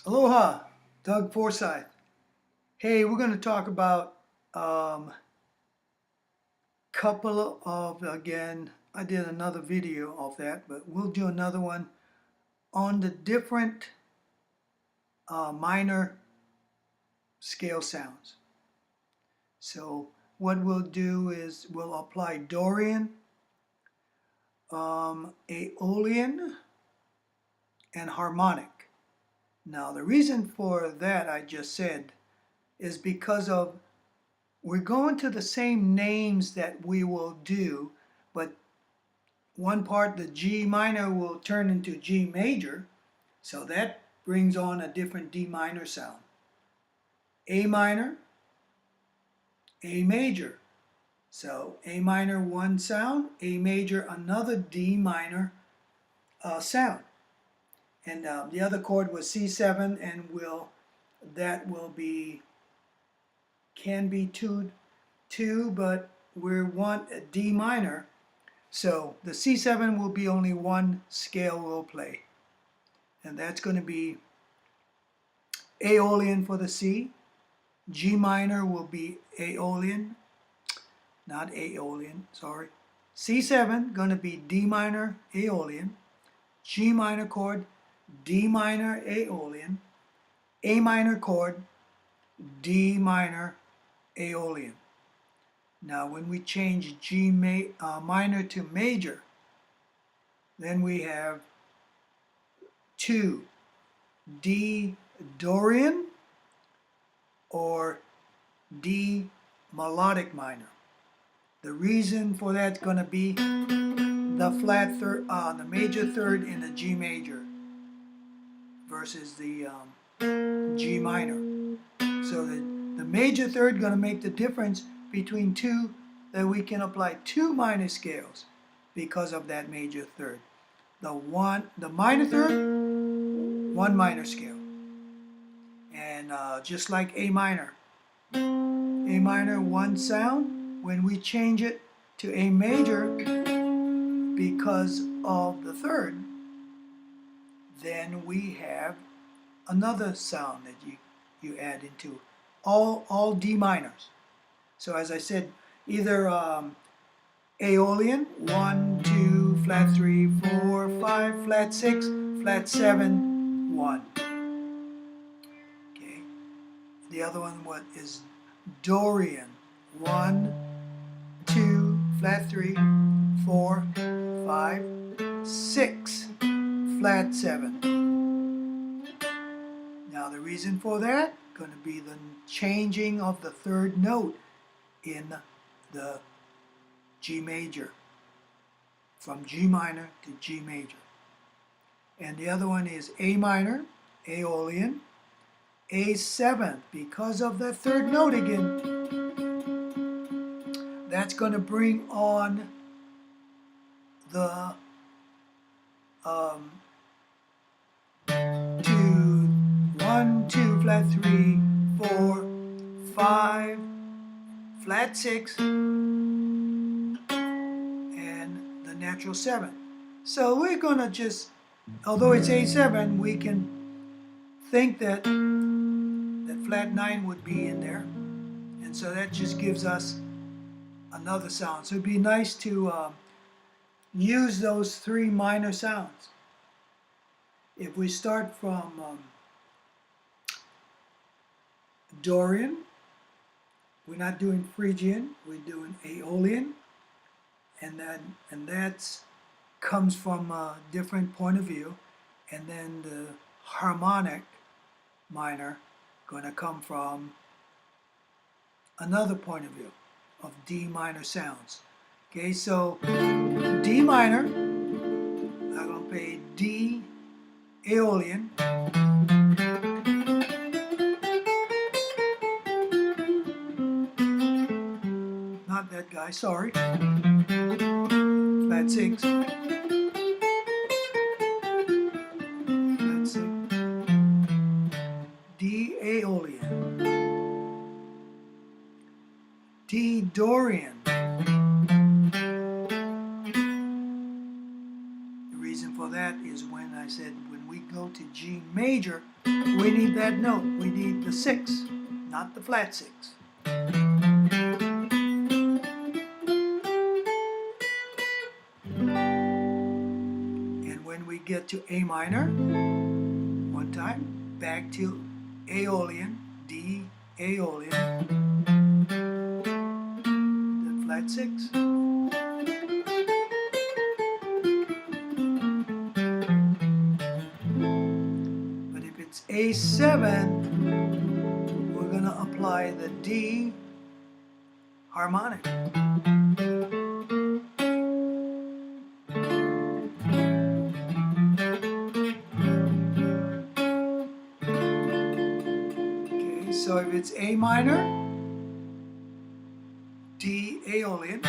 Aloha, Doug Forsyth. Hey, we're going to talk about couple of, again, I did another video of that, but we'll do another one on the different minor scale sounds. So what we'll do is we'll apply Dorian, Aeolian, and Harmonic. Now the reason for that I just said is because of we're going to the same names that we will do, but one part, the G minor, will turn into G major, so that brings on a different D minor sound. A minor, A major. So A minor, one sound, A major, another D minor sound. And the other chord was C7, and that will be, can be two, but we want a D minor. So the C7 will be only one scale we'll play. And that's going to be Aeolian for the C. G minor will be Aeolian, not Aeolian, sorry. C7 going to be D minor Aeolian. G minor chord, D minor Aeolian. A minor chord, D minor Aeolian. Now when we change G minor to major, then we have 2 D Dorian or D melodic minor. The reason for that's going to be the flat third, the major third in the G major versus the G minor. So the major third going to make the difference between two, that we can apply 2 minor scales because of that major third. The minor third, 1 minor scale. And just like A minor, one sound. When we change it to A major because of the third, then we have another sound that you add into all D minors. So as I said, either Aeolian, 1, 2, flat 3, 4, 5, flat 6, flat 7, 1. Okay. The other one is Dorian, 1, 2, flat 3, 4, 5, 6, flat 7. Now the reason for that going to be the changing of the third note in the G major, from G minor to G major. And the other one is A minor, Aeolian, A7, because of the third note again. That's going to bring on the 1, 2, flat 3, 4, 5, flat 6, and the natural 7. So we're going to just, although it's A7, we can think that flat 9 would be in there. And so that just gives us another sound. So it'd be nice to use those 3 minor sounds. If we start from Dorian, we're not doing Phrygian, we're doing Aeolian, and that's comes from a different point of view. And then the harmonic minor going to come from another point of view of D minor sounds. Okay, so D minor, I'm going to play D Aeolian. Not that guy, sorry. Flat 6. Flat 6. D Aeolian. D Dorian. The reason for that is when I said when we go to G major, we need that note. We need the 6, not the flat 6. And when we get to A minor, one time, back to Aeolian, D Aeolian, the flat 6. But if it's A7, we're going to apply the D harmonic. Okay, so if it's A minor, D Aeolian.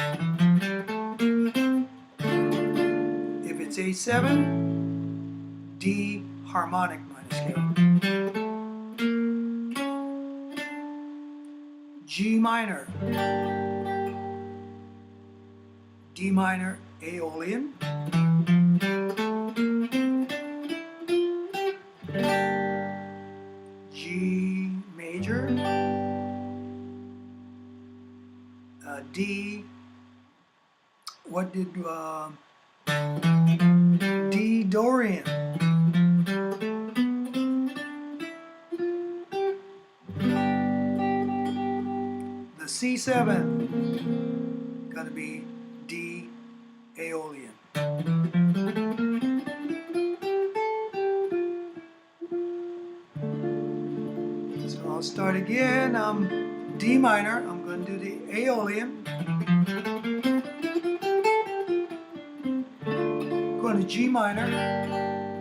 If it's A7, D harmonic minor scale. G minor, D minor Aeolian. G major, D, what did, D Dorian. The C7, gonna be D Aeolian. So I'll start again. D minor, I'm going to do the Aeolian. Going to G minor,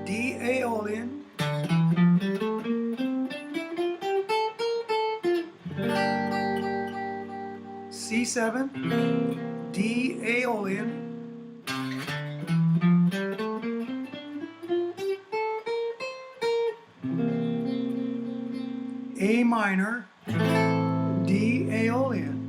D Aeolian. C7, D Aeolian. A minor, D Aeolian.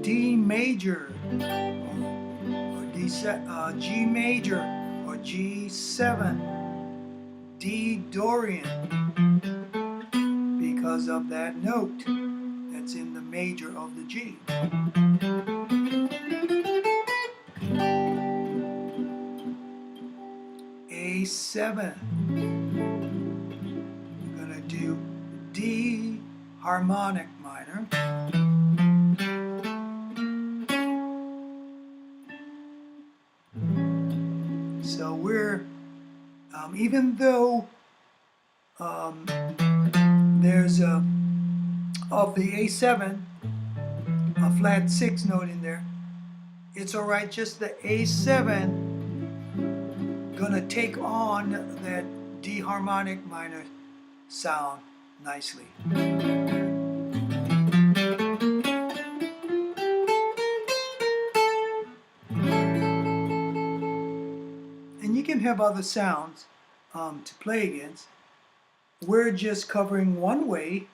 D major, or G major, or G7, D Dorian, because of that note that's in the major of the G. A7, we're going to do D harmonic minor. So we're, even though there's of the A7, a flat 6 note in there, it's alright, just the A7 gonna take on that D harmonic minor sound nicely. And you can have other sounds to play against. We're just covering one way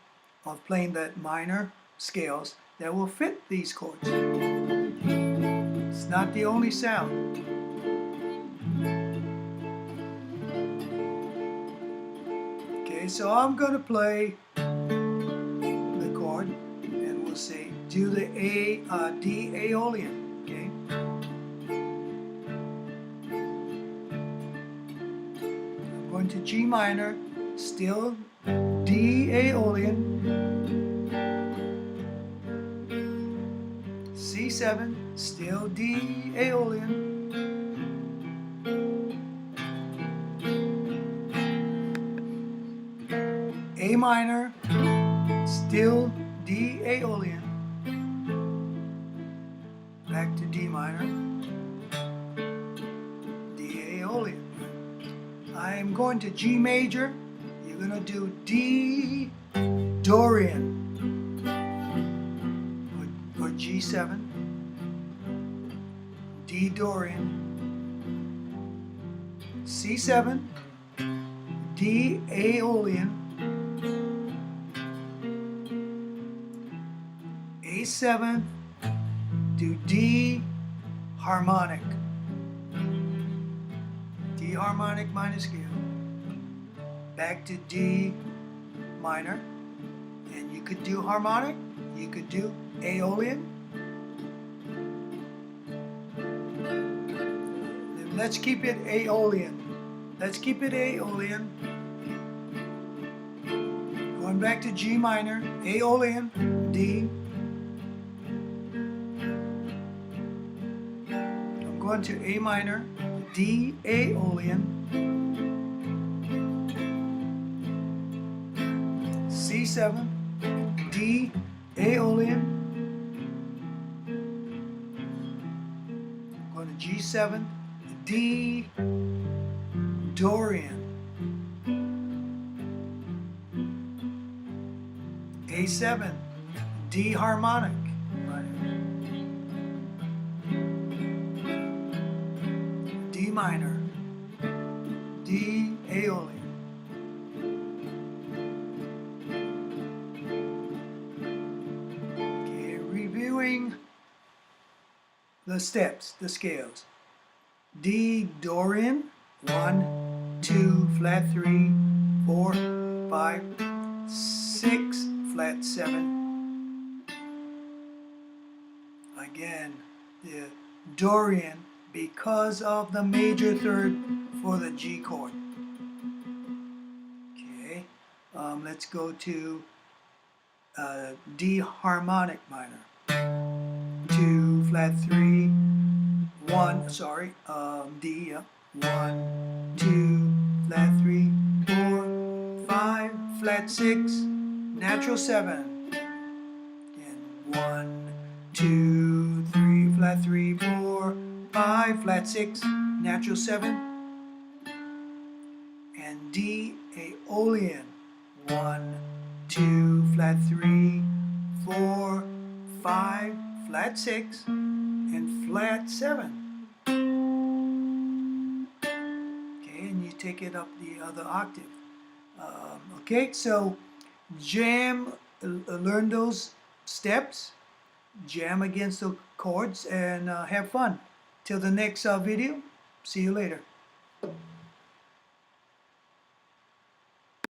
of playing that minor scales that will fit these chords. It's not the only sound. Okay, so I'm going to play the chord, and we'll say do the D Aeolian. Okay. I'm going to G minor, still D Aeolian. C7, still D Aeolian. A minor, still D Aeolian. Back to D minor, D Aeolian. I'm going to G major. You're going to do D Dorian, or G7, D Dorian, C7, D Aeolian, A7, 7th to D harmonic. D harmonic minor scale. Back to D minor. And you could do harmonic, you could do Aeolian. Then let's keep it Aeolian. Let's keep it Aeolian. Going back to G minor, Aeolian, D. I'm going to A minor, D Aeolian, C7, D Aeolian, I'm going to G7, D Dorian, A7, D harmonic, D minor, D Aeolian. Okay, reviewing the steps, the scales. D Dorian, 1, 2, flat 3, 4, 5, 6, flat 7. Again, the Dorian, because of the major third for the G chord. Okay, let's go to D harmonic minor. 2, flat 3, 1, sorry, D, yeah. 1, 2, flat 3, 4, 5, flat 6, natural 7. And 1, 2, 3, flat 3, 4, 5, flat 6, natural 7. And D Aeolian. 1, 2, flat 3, 4, 5, flat 6, and flat 7. Okay, and you take it up the other octave. Okay, so learn those steps, jam against the chords, and have fun. Till the next video, see you later.